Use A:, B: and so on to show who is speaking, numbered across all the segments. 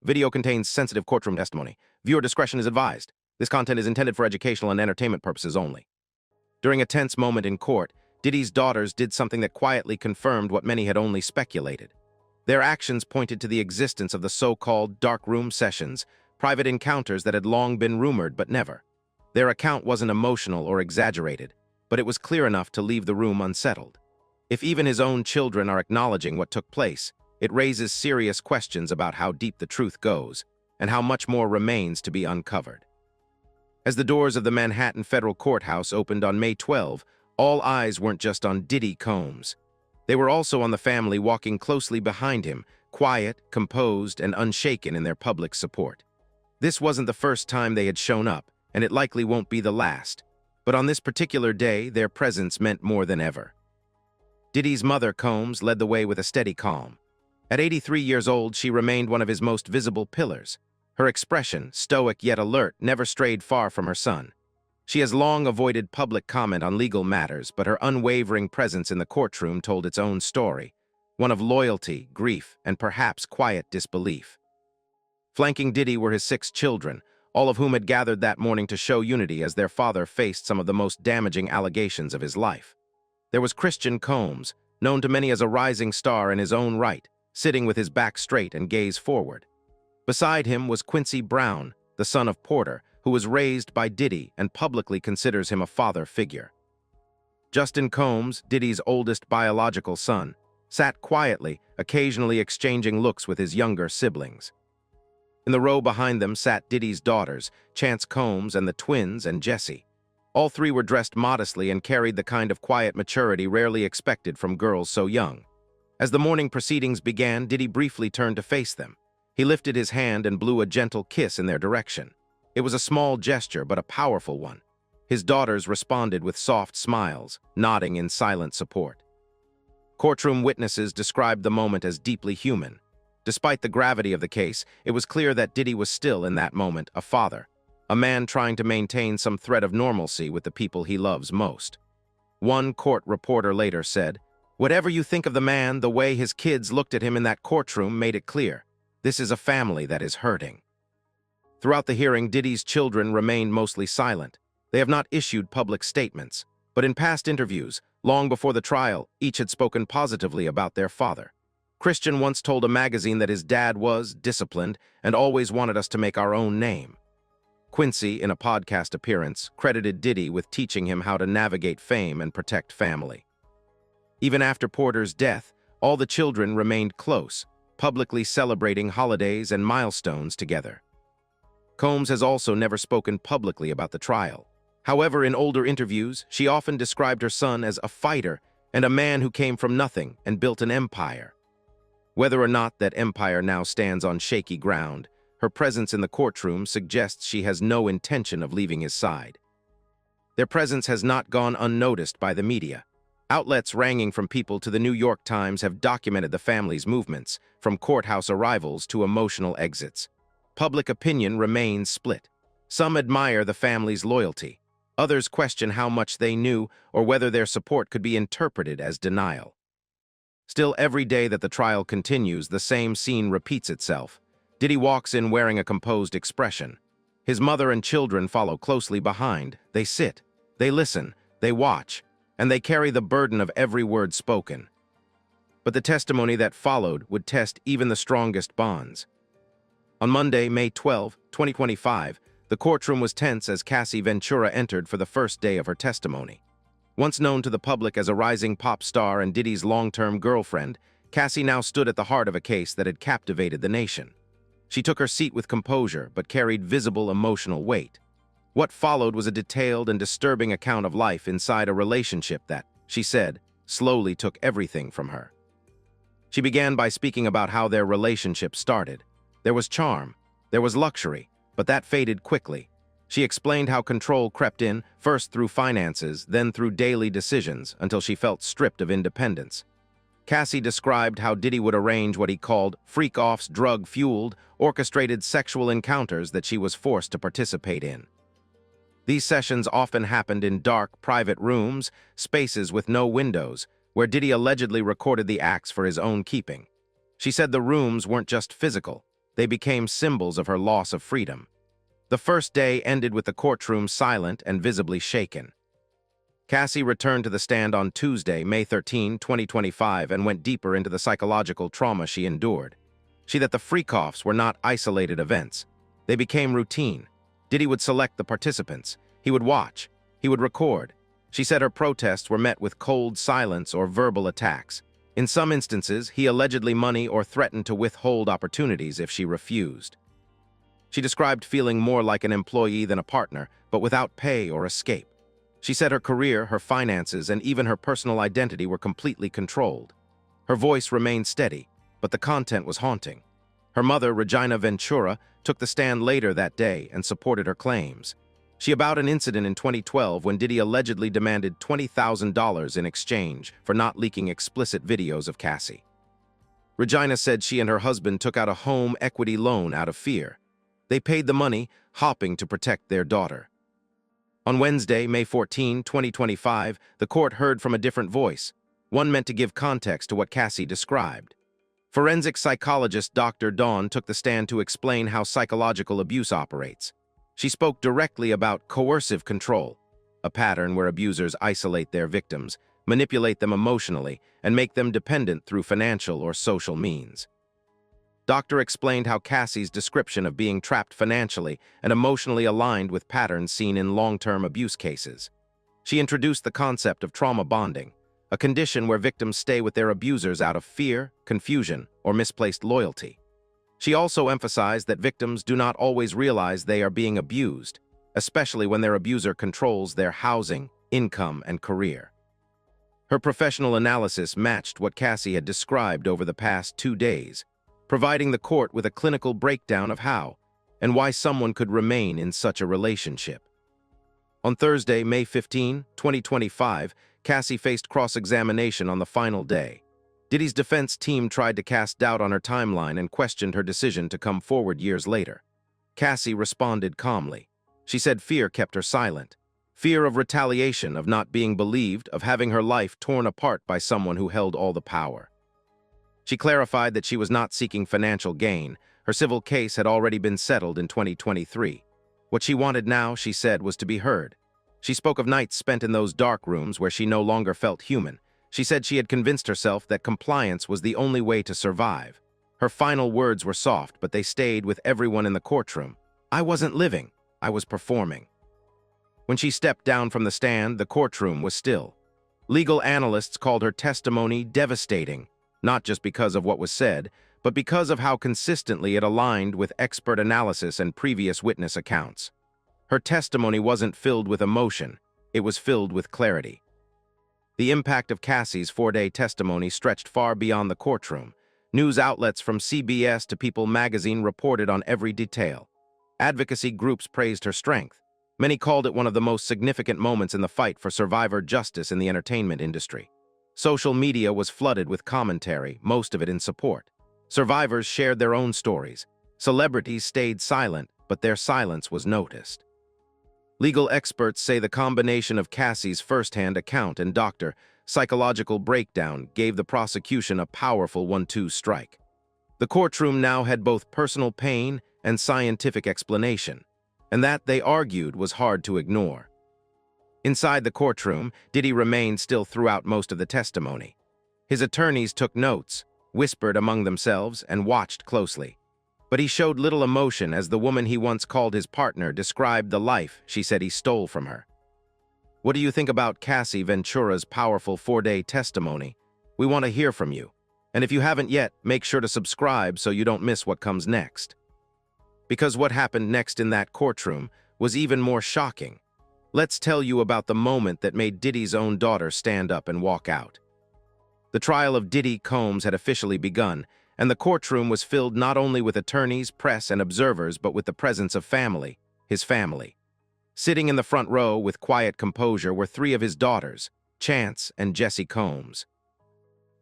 A: Video contains sensitive courtroom testimony. Viewer discretion is advised. This content is intended for educational and entertainment purposes only. During a tense moment in court, Diddy's daughters did something that quietly confirmed what many had only speculated. Their actions pointed to the existence of the so-called dark room sessions, private encounters that had long been rumored but never. Their account wasn't emotional or exaggerated, but it was clear enough to leave the room unsettled. If even his own children are acknowledging what took place, it raises serious questions about how deep the truth goes and how much more remains to be uncovered. As the doors of the Manhattan Federal Courthouse opened on May 12, all eyes weren't just on Diddy Combs. They were also on the family walking closely behind him, quiet, composed, and unshaken in their public support. This wasn't the first time they had shown up, and it likely won't be the last. But on this particular day, their presence meant more than ever. Diddy's mother, Combs, led the way with a steady calm. At 83 years old, she remained one of his most visible pillars. Her expression, stoic yet alert, never strayed far from her son. She has long avoided public comment on legal matters, but her unwavering presence in the courtroom told its own story, one of loyalty, grief, and perhaps quiet disbelief. Flanking Diddy were his 6 children, all of whom had gathered that morning to show unity as their father faced some of the most damaging allegations of his life. There was Christian Combs, known to many as a rising star in his own right, sitting with his back straight and gaze forward. Beside him was Quincy Brown, the son of Porter, who was raised by Diddy and publicly considers him a father figure. Justin Combs, Diddy's oldest biological son, sat quietly, occasionally exchanging looks with his younger siblings. In the row behind them sat Diddy's daughters, Chance Combs and the twins and Jessie. All 3 were dressed modestly and carried the kind of quiet maturity rarely expected from girls so young. As the morning proceedings began, Diddy briefly turned to face them. He lifted his hand and blew a gentle kiss in their direction. It was a small gesture, but a powerful one. His daughters responded with soft smiles, nodding in silent support. Courtroom witnesses described the moment as deeply human. Despite the gravity of the case, it was clear that Diddy was still, in that moment, a father, a man trying to maintain some thread of normalcy with the people he loves most. One court reporter later said, "Whatever you think of the man, the way his kids looked at him in that courtroom made it clear. This is a family that is hurting." Throughout the hearing, Diddy's children remained mostly silent. They have not issued public statements, but in past interviews, long before the trial, each had spoken positively about their father. Christian once told a magazine that his dad was disciplined and always wanted us to make our own name. Quincy, in a podcast appearance, credited Diddy with teaching him how to navigate fame and protect family. Even after Porter's death, all the children remained close, publicly celebrating holidays and milestones together. Combs has also never spoken publicly about the trial. However, in older interviews, she often described her son as a fighter and a man who came from nothing and built an empire. Whether or not that empire now stands on shaky ground, her presence in the courtroom suggests she has no intention of leaving his side. Their presence has not gone unnoticed by the media. Outlets ranging from People to the New York Times have documented the family's movements, from courthouse arrivals to emotional exits. Public opinion remains split. Some admire the family's loyalty. Others question how much they knew or whether their support could be interpreted as denial. Still, every day that the trial continues, the same scene repeats itself. Diddy walks in wearing a composed expression. His mother and children follow closely behind. They sit, they listen, they watch, and they carry the burden of every word spoken. But the testimony that followed would test even the strongest bonds. On Monday, May 12, 2025, the courtroom was tense as Cassie Ventura entered for the first day of her testimony. Once known to the public as a rising pop star and Diddy's long-term girlfriend, Cassie now stood at the heart of a case that had captivated the nation. She took her seat with composure, but carried visible emotional weight. What followed was a detailed and disturbing account of life inside a relationship that, she said, slowly took everything from her. She began by speaking about how their relationship started. There was charm, there was luxury, but that faded quickly. She explained how control crept in, first through finances, then through daily decisions, until she felt stripped of independence. Cassie described how Diddy would arrange what he called freak-offs, drug-fueled, orchestrated sexual encounters that she was forced to participate in. These sessions often happened in dark, private rooms, spaces with no windows, where Diddy allegedly recorded the acts for his own keeping. She said the rooms weren't just physical. They became symbols of her loss of freedom. The first day ended with the courtroom silent and visibly shaken. Cassie returned to the stand on Tuesday, May 13, 2025, and went deeper into the psychological trauma she endured. She said that the freak-offs were not isolated events. They became routine. Diddy would select the participants. He would watch. He would record. She said her protests were met with cold silence or verbal attacks. In some instances, he allegedly money or threatened to withhold opportunities if she refused. She described feeling more like an employee than a partner, but without pay or escape. She said her career, her finances, and even her personal identity were completely controlled. Her voice remained steady, but the content was haunting. Her mother, Regina Ventura, took the stand later that day and supported her claims. She avowed an incident in 2012 when Diddy allegedly demanded $20,000 in exchange for not leaking explicit videos of Cassie. Regina said she and her husband took out a home equity loan out of fear. They paid the money, hoping to protect their daughter. On Wednesday, May 14, 2025, the court heard from a different voice, one meant to give context to what Cassie described. Forensic psychologist Dr. Dawn took the stand to explain how psychological abuse operates. She spoke directly about coercive control, a pattern where abusers isolate their victims, manipulate them emotionally, and make them dependent through financial or social means. Doctor explained how Cassie's description of being trapped financially and emotionally aligned with patterns seen in long-term abuse cases. She introduced the concept of trauma bonding, a condition where victims stay with their abusers out of fear, confusion, or misplaced loyalty. She also emphasized that victims do not always realize they are being abused, especially when their abuser controls their housing, income, and career. Her professional analysis matched what Cassie had described over the past 2 days, providing the court with a clinical breakdown of how and why someone could remain in such a relationship. On Thursday, May 15, 2025, Cassie faced cross-examination on the final day. Diddy's defense team tried to cast doubt on her timeline and questioned her decision to come forward years later. Cassie responded calmly. She said fear kept her silent. Fear of retaliation, of not being believed, of having her life torn apart by someone who held all the power. She clarified that she was not seeking financial gain. Her civil case had already been settled in 2023. What she wanted now, she said, was to be heard. She spoke of nights spent in those dark rooms where she no longer felt human. She said she had convinced herself that compliance was the only way to survive. Her final words were soft, but they stayed with everyone in the courtroom. I wasn't living, I was performing. When she stepped down from the stand, the courtroom was still. Legal analysts called her testimony devastating, not just because of what was said, but because of how consistently it aligned with expert analysis and previous witness accounts. Her testimony wasn't filled with emotion, it was filled with clarity. The impact of Cassie's 4-day testimony stretched far beyond the courtroom. News outlets from CBS to People magazine reported on every detail. Advocacy groups praised her strength. Many called it one of the most significant moments in the fight for survivor justice in the entertainment industry. Social media was flooded with commentary, most of it in support. Survivors shared their own stories. Celebrities stayed silent, but their silence was noticed. Legal experts say the combination of Cassie's first-hand account and psychological breakdown gave the prosecution a powerful 1-2 strike. The courtroom now had both personal pain and scientific explanation, and that, they argued, was hard to ignore. Inside the courtroom, Diddy remained still throughout most of the testimony. His attorneys took notes, whispered among themselves, and watched closely. But he showed little emotion as the woman he once called his partner described the life she said he stole from her. What do you think about Cassie Ventura's powerful 4-day testimony? We want to hear from you. And if you haven't yet, make sure to subscribe so you don't miss what comes next. Because what happened next in that courtroom was even more shocking. Let's tell you about the moment that made Diddy's own daughter stand up and walk out. The trial of Diddy Combs had officially begun, and the courtroom was filled not only with attorneys, press, and observers, but with the presence of family, his family. Sitting in the front row with quiet composure were 3 of his daughters, Chance and Jessie Combs.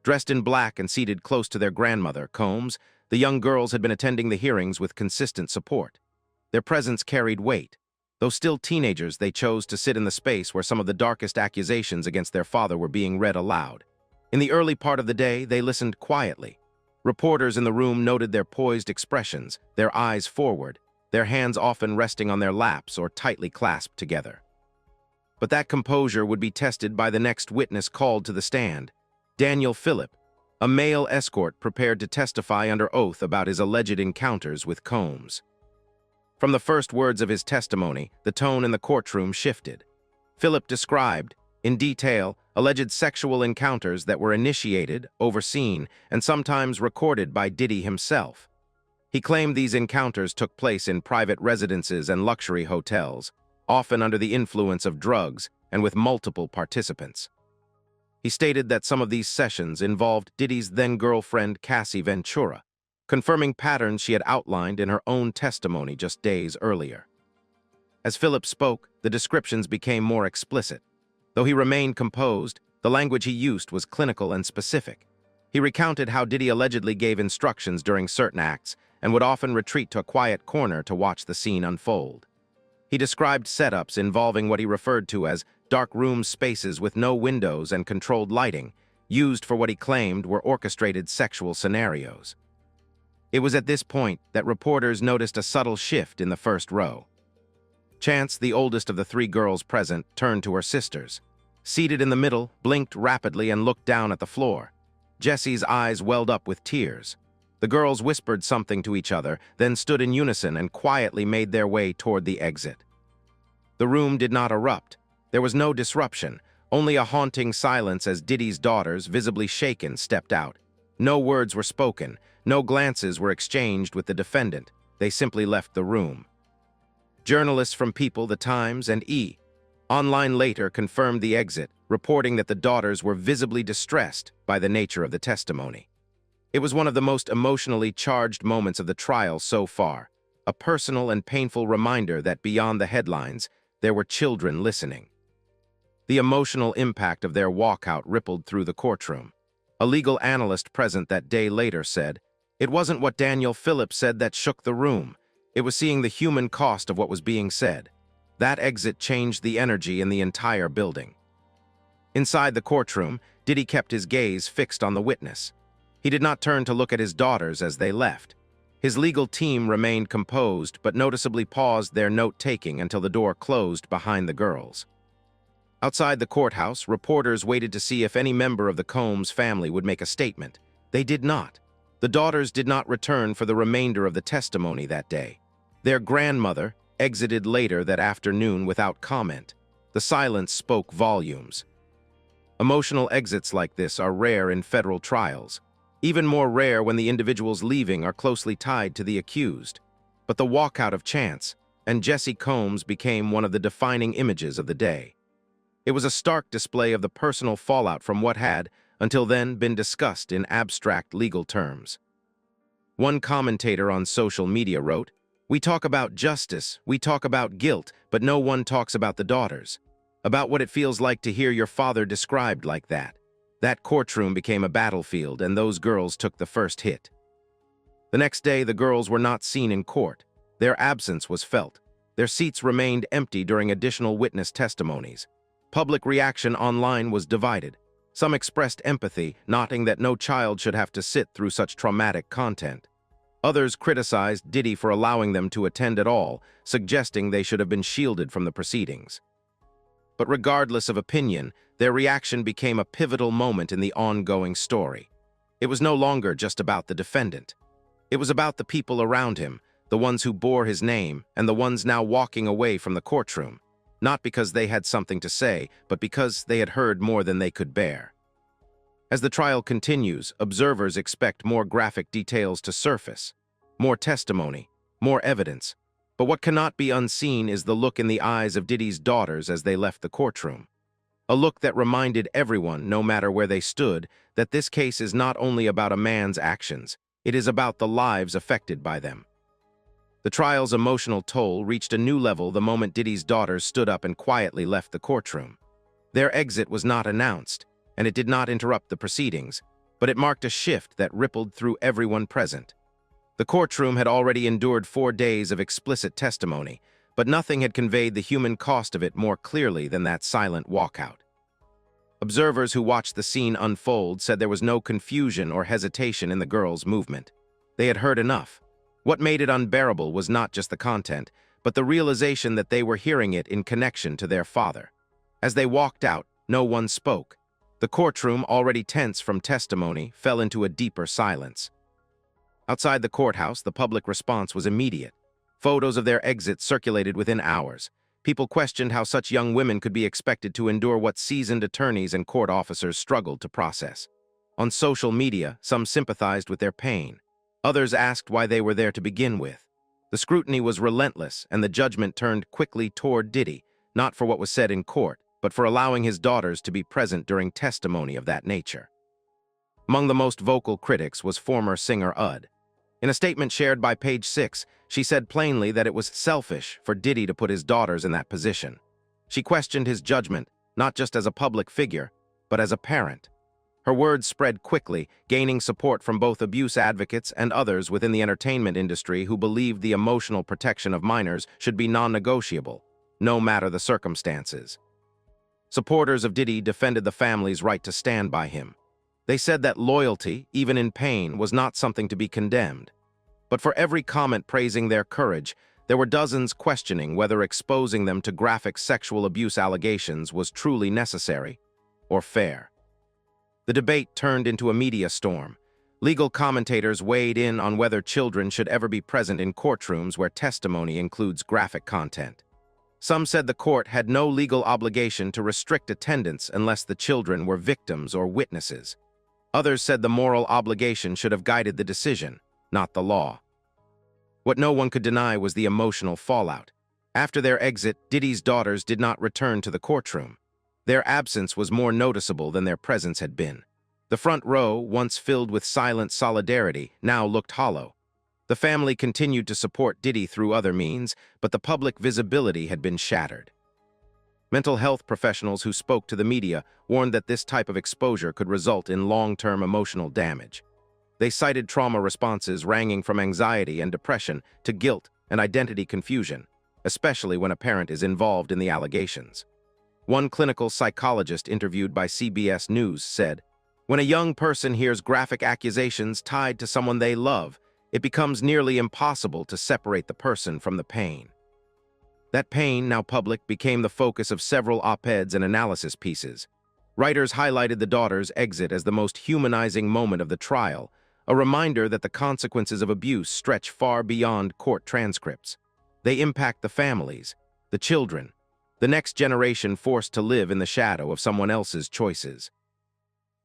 A: Dressed in black and seated close to their grandmother, Combs, the young girls had been attending the hearings with consistent support. Their presence carried weight. Though still teenagers, they chose to sit in the space where some of the darkest accusations against their father were being read aloud. In the early part of the day, they listened quietly, Reporters in the room noted their poised expressions, their eyes forward, their hands often resting on their laps or tightly clasped together. But that composure would be tested by the next witness called to the stand, Daniel Phillip, a male escort prepared to testify under oath about his alleged encounters with Combs. From the first words of his testimony, the tone in the courtroom shifted. Phillip described, in detail, alleged sexual encounters that were initiated, overseen, and sometimes recorded by Diddy himself. He claimed these encounters took place in private residences and luxury hotels, often under the influence of drugs and with multiple participants. He stated that some of these sessions involved Diddy's then-girlfriend Cassie Ventura, confirming patterns she had outlined in her own testimony just days earlier. As Phillip spoke, the descriptions became more explicit. Though he remained composed, the language he used was clinical and specific. He recounted how Diddy allegedly gave instructions during certain acts and would often retreat to a quiet corner to watch the scene unfold. He described setups involving what he referred to as dark room spaces with no windows and controlled lighting, used for what he claimed were orchestrated sexual scenarios. It was at this point that reporters noticed a subtle shift in the first row. Chance, the oldest of the three girls present, turned to her sisters. Seated in the middle, blinked rapidly and looked down at the floor. Jessie's eyes welled up with tears. The girls whispered something to each other, then stood in unison and quietly made their way toward the exit. The room did not erupt. There was no disruption, only a haunting silence as Diddy's daughters, visibly shaken, stepped out. No words were spoken, no glances were exchanged with the defendant. They simply left the room. Journalists from People, The Times, and E! Online later confirmed the exit, reporting that the daughters were visibly distressed by the nature of the testimony. It was one of the most emotionally charged moments of the trial so far, a personal and painful reminder that beyond the headlines, there were children listening. The emotional impact of their walkout rippled through the courtroom. A legal analyst present that day later said, "It wasn't what Daniel Phillip said that shook the room. It was seeing the human cost of what was being said. That exit changed the energy in the entire building." Inside the courtroom, Diddy kept his gaze fixed on the witness. He did not turn to look at his daughters as they left. His legal team remained composed but noticeably paused their note-taking until the door closed behind the girls. Outside the courthouse, reporters waited to see if any member of the Combs family would make a statement. They did not. The daughters did not return for the remainder of the testimony that day. Their grandmother exited later that afternoon without comment. The silence spoke volumes. Emotional exits like this are rare in federal trials, even more rare when the individuals leaving are closely tied to the accused. But the walkout of Chance and Jesse Combs became one of the defining images of the day. It was a stark display of the personal fallout from what had, until then, been discussed in abstract legal terms. One commentator on social media wrote, "We talk about justice, we talk about guilt, but no one talks about the daughters. About what it feels like to hear your father described like that. That courtroom became a battlefield, and those girls took the first hit." The next day, the girls were not seen in court. Their absence was felt. Their seats remained empty during additional witness testimonies. Public reaction online was divided. Some expressed empathy, noting that no child should have to sit through such traumatic content. Others criticized Diddy for allowing them to attend at all, suggesting they should have been shielded from the proceedings. But regardless of opinion, their reaction became a pivotal moment in the ongoing story. It was no longer just about the defendant. It was about the people around him, the ones who bore his name, and the ones now walking away from the courtroom. Not because they had something to say, but because they had heard more than they could bear. As the trial continues, observers expect more graphic details to surface, more testimony, more evidence. But what cannot be unseen is the look in the eyes of Diddy's daughters as they left the courtroom. A look that reminded everyone, no matter where they stood, that this case is not only about a man's actions, it is about the lives affected by them. The trial's emotional toll reached a new level the moment Diddy's daughters stood up and quietly left the courtroom. Their exit was not announced, and it did not interrupt the proceedings, but it marked a shift that rippled through everyone present. The courtroom had already endured 4 days of explicit testimony, but nothing had conveyed the human cost of it more clearly than that silent walkout. Observers who watched the scene unfold said there was no confusion or hesitation in the girls' movement. They had heard enough. What made it unbearable was not just the content, but the realization that they were hearing it in connection to their father. As they walked out, no one spoke. The courtroom, already tense from testimony, fell into a deeper silence. Outside the courthouse, the public response was immediate. Photos of their exit circulated within hours. People questioned how such young women could be expected to endure what seasoned attorneys and court officers struggled to process. On social media, some sympathized with their pain. Others asked why they were there to begin with. The scrutiny was relentless, and the judgment turned quickly toward Diddy, not for what was said in court, but for allowing his daughters to be present during testimony of that nature. Among the most vocal critics was former singer UD. In a statement shared by Page 6, she said plainly that it was selfish for Diddy to put his daughters in that position. She questioned his judgment, not just as a public figure, but as a parent. Her words spread quickly, gaining support from both abuse advocates and others within the entertainment industry who believed the emotional protection of minors should be non-negotiable, no matter the circumstances. Supporters of Diddy defended the family's right to stand by him. They said that loyalty, even in pain, was not something to be condemned. But for every comment praising their courage, there were dozens questioning whether exposing them to graphic sexual abuse allegations was truly necessary or fair. The debate turned into a media storm. Legal commentators weighed in on whether children should ever be present in courtrooms where testimony includes graphic content. Some said the court had no legal obligation to restrict attendance unless the children were victims or witnesses. Others said the moral obligation should have guided the decision, not the law. What no one could deny was the emotional fallout. After their exit, Diddy's daughters did not return to the courtroom. Their absence was more noticeable than their presence had been. The front row, once filled with silent solidarity, now looked hollow. The family continued to support Diddy through other means, but the public visibility had been shattered. Mental health professionals who spoke to the media warned that this type of exposure could result in long-term emotional damage. They cited trauma responses ranging from anxiety and depression to guilt and identity confusion, especially when a parent is involved in the allegations. One clinical psychologist interviewed by CBS News said, "When a young person hears graphic accusations tied to someone they love, it becomes nearly impossible to separate the person from the pain." That pain, now public, became the focus of several op-eds and analysis pieces. Writers highlighted the daughter's exit as the most humanizing moment of the trial, a reminder that the consequences of abuse stretch far beyond court transcripts. They impact the families, the children, the next generation forced to live in the shadow of someone else's choices.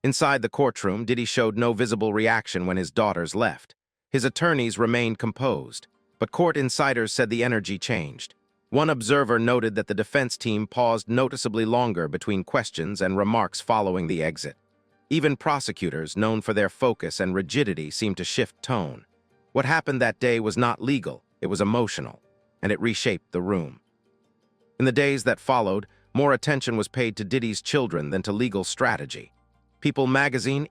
A: Inside the courtroom, Diddy showed no visible reaction when his daughters left. His attorneys remained composed, but court insiders said the energy changed. One observer noted that the defense team paused noticeably longer between questions and remarks following the exit. Even prosecutors, known for their focus and rigidity, seemed to shift tone. What happened that day was not legal, it was emotional, and it reshaped the room. In the days that followed, more attention was paid to Diddy's children than to legal strategy. People magazine,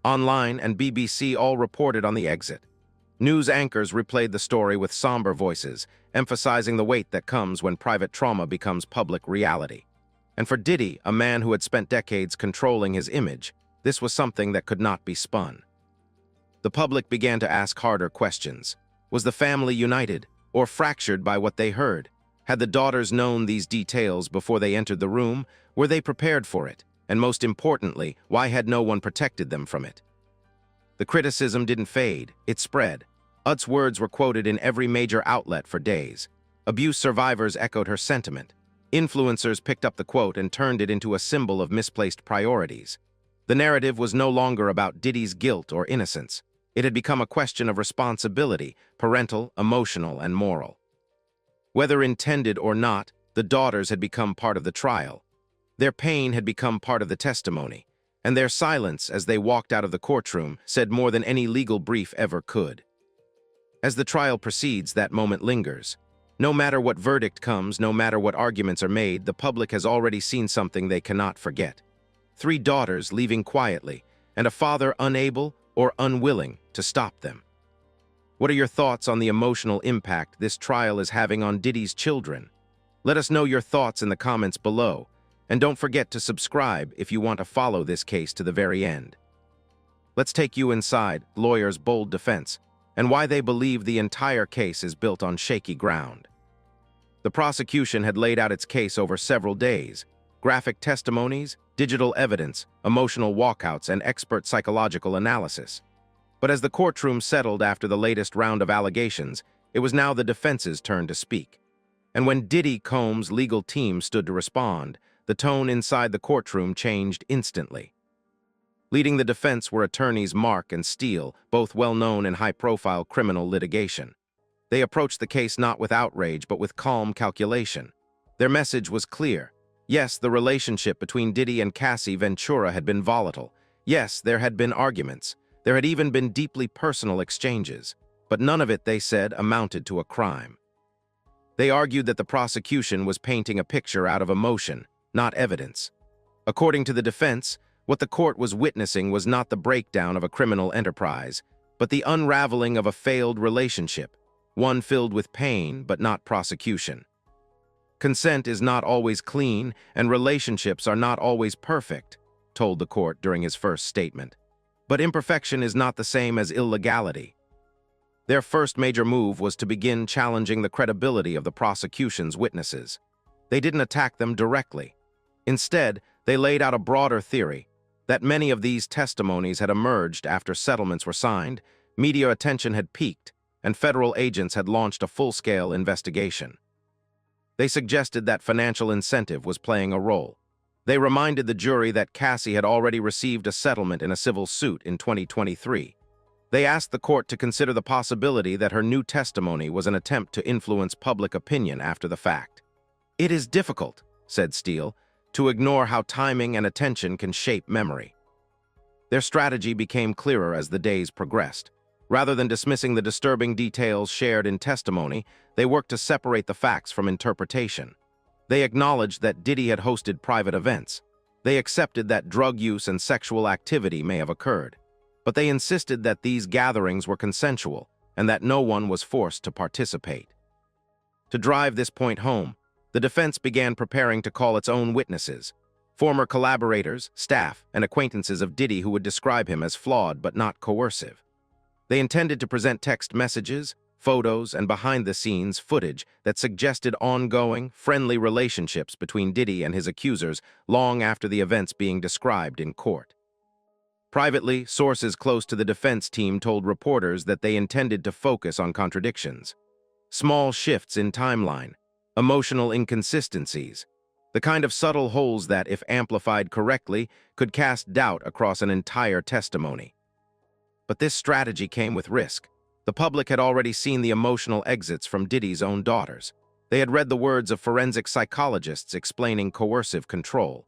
A: Online, and BBC all reported on the exit. News anchors replayed the story with somber voices, emphasizing the weight that comes when private trauma becomes public reality. And for Diddy, a man who had spent decades controlling his image, this was something that could not be spun. The public began to ask harder questions. Was the family united, or fractured by what they heard? Had the daughters known these details before they entered the room? Were they prepared for it? And most importantly, why had no one protected them from it? The criticism didn't fade, it spread. UD's words were quoted in every major outlet for days. Abuse survivors echoed her sentiment. Influencers picked up the quote and turned it into a symbol of misplaced priorities. The narrative was no longer about Diddy's guilt or innocence. It had become a question of responsibility, parental, emotional, and moral. Whether intended or not, the daughters had become part of the trial. Their pain had become part of the testimony, and their silence as they walked out of the courtroom said more than any legal brief ever could. As the trial proceeds, that moment lingers. No matter what verdict comes, no matter what arguments are made, the public has already seen something they cannot forget. 3 daughters leaving quietly, and a father unable or unwilling to stop them. What are your thoughts on the emotional impact this trial is having on Diddy's children? Let us know your thoughts in the comments below. And don't forget to subscribe if you want to follow this case to the very end. Let's take you inside lawyers' bold defense and why they believe the entire case is built on shaky ground. The prosecution had laid out its case over several days: graphic testimonies, digital evidence, emotional walkouts, and expert psychological analysis. But as the courtroom settled after the latest round of allegations, it was now the defense's turn to speak. And when Diddy Combs' legal team stood to respond, the tone inside the courtroom changed instantly. Leading the defense were attorneys Mark and Steele, both well-known in high-profile criminal litigation. They approached the case not with outrage but with calm calculation. Their message was clear. Yes, the relationship between Diddy and Cassie Ventura had been volatile. Yes, there had been arguments. There had even been deeply personal exchanges. But none of it, they said, amounted to a crime. They argued that the prosecution was painting a picture out of emotion, not evidence. According to the defense, what the court was witnessing was not the breakdown of a criminal enterprise, but the unraveling of a failed relationship, one filled with pain but not prosecution. Consent is not always clean, and relationships are not always perfect, told the court during his first statement. But imperfection is not the same as illegality. Their first major move was to begin challenging the credibility of the prosecution's witnesses. They didn't attack them directly. Instead, they laid out a broader theory that many of these testimonies had emerged after settlements were signed, media attention had peaked, and federal agents had launched a full-scale investigation. They suggested that financial incentive was playing a role. They reminded the jury that Cassie had already received a settlement in a civil suit in 2023. They asked the court to consider the possibility that her new testimony was an attempt to influence public opinion after the fact. "It is difficult," said Steele, "to ignore how timing and attention can shape memory." Their strategy became clearer as the days progressed. Rather than dismissing the disturbing details shared in testimony, they worked to separate the facts from interpretation. They acknowledged that Diddy had hosted private events. They accepted that drug use and sexual activity may have occurred. But they insisted that these gatherings were consensual and that no one was forced to participate. To drive this point home, the defense began preparing to call its own witnesses, former collaborators, staff, and acquaintances of Diddy who would describe him as flawed but not coercive. They intended to present text messages, photos, and behind-the-scenes footage that suggested ongoing, friendly relationships between Diddy and his accusers long after the events being described in court. Privately, sources close to the defense team told reporters that they intended to focus on contradictions, small shifts in timeline, emotional inconsistencies, the kind of subtle holes that, if amplified correctly, could cast doubt across an entire testimony. But this strategy came with risk. The public had already seen the emotional exits from Diddy's own daughters. They had read the words of forensic psychologists explaining coercive control.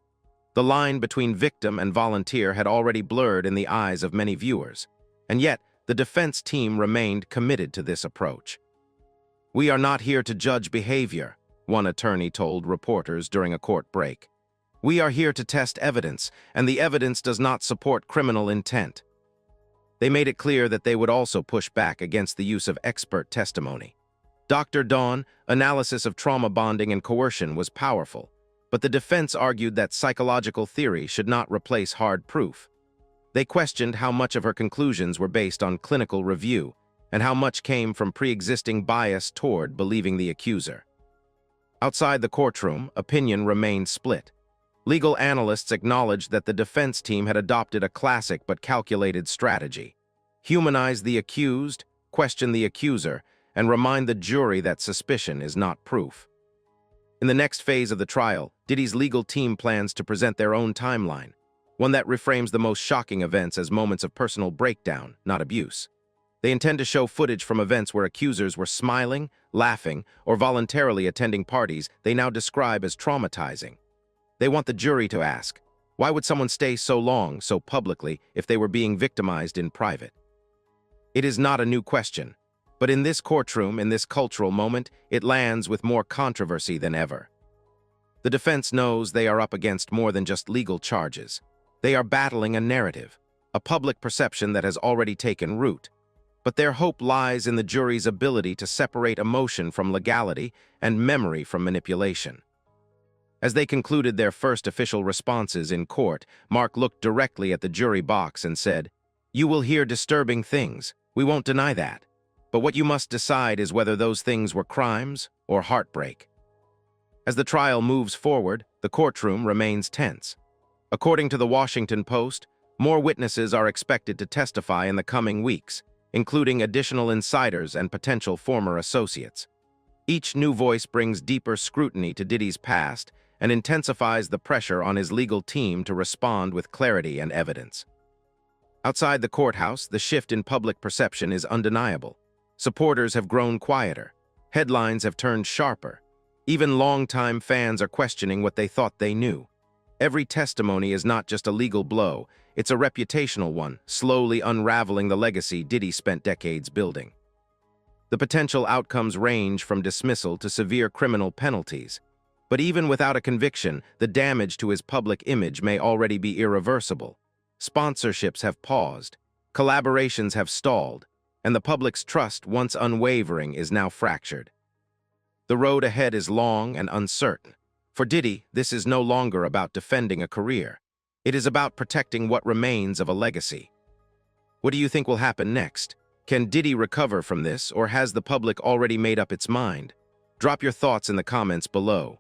A: The line between victim and volunteer had already blurred in the eyes of many viewers, and yet the defense team remained committed to this approach. "We are not here to judge behavior," one attorney told reporters during a court break. "We are here to test evidence, and the evidence does not support criminal intent." They made it clear that they would also push back against the use of expert testimony. Dr. Dawn, analysis of trauma bonding and coercion was powerful, but the defense argued that psychological theory should not replace hard proof. They questioned how much of her conclusions were based on clinical review and how much came from pre-existing bias toward believing the accuser. Outside the courtroom, opinion remained split. Legal analysts acknowledged that the defense team had adopted a classic but calculated strategy: humanize the accused, question the accuser, and remind the jury that suspicion is not proof. In the next phase of the trial, Diddy's legal team plans to present their own timeline, one that reframes the most shocking events as moments of personal breakdown, not abuse. They intend to show footage from events where accusers were smiling, laughing, or voluntarily attending parties they now describe as traumatizing. They want the jury to ask, why would someone stay so long, so publicly, if they were being victimized in private? It is not a new question, but in this courtroom, in this cultural moment, it lands with more controversy than ever. The defense knows they are up against more than just legal charges. They are battling a narrative, a public perception that has already taken root. But their hope lies in the jury's ability to separate emotion from legality and memory from manipulation. As they concluded their first official responses in court, Mark looked directly at the jury box and said, "You will hear disturbing things. We won't deny that. But what you must decide is whether those things were crimes or heartbreak." As the trial moves forward, the courtroom remains tense. According to the Washington Post, more witnesses are expected to testify in the coming weeks, including additional insiders and potential former associates. Each new voice brings deeper scrutiny to Diddy's past and intensifies the pressure on his legal team to respond with clarity and evidence. Outside the courthouse, the shift in public perception is undeniable. Supporters have grown quieter. Headlines have turned sharper. Even longtime fans are questioning what they thought they knew. Every testimony is not just a legal blow, it's a reputational one, slowly unraveling the legacy Diddy spent decades building. The potential outcomes range from dismissal to severe criminal penalties. But even without a conviction, the damage to his public image may already be irreversible. Sponsorships have paused, collaborations have stalled, and the public's trust, once unwavering, is now fractured. The road ahead is long and uncertain. For Diddy, this is no longer about defending a career. It is about protecting what remains of a legacy. What do you think will happen next? Can Diddy recover from this, or has the public already made up its mind? Drop your thoughts in the comments below.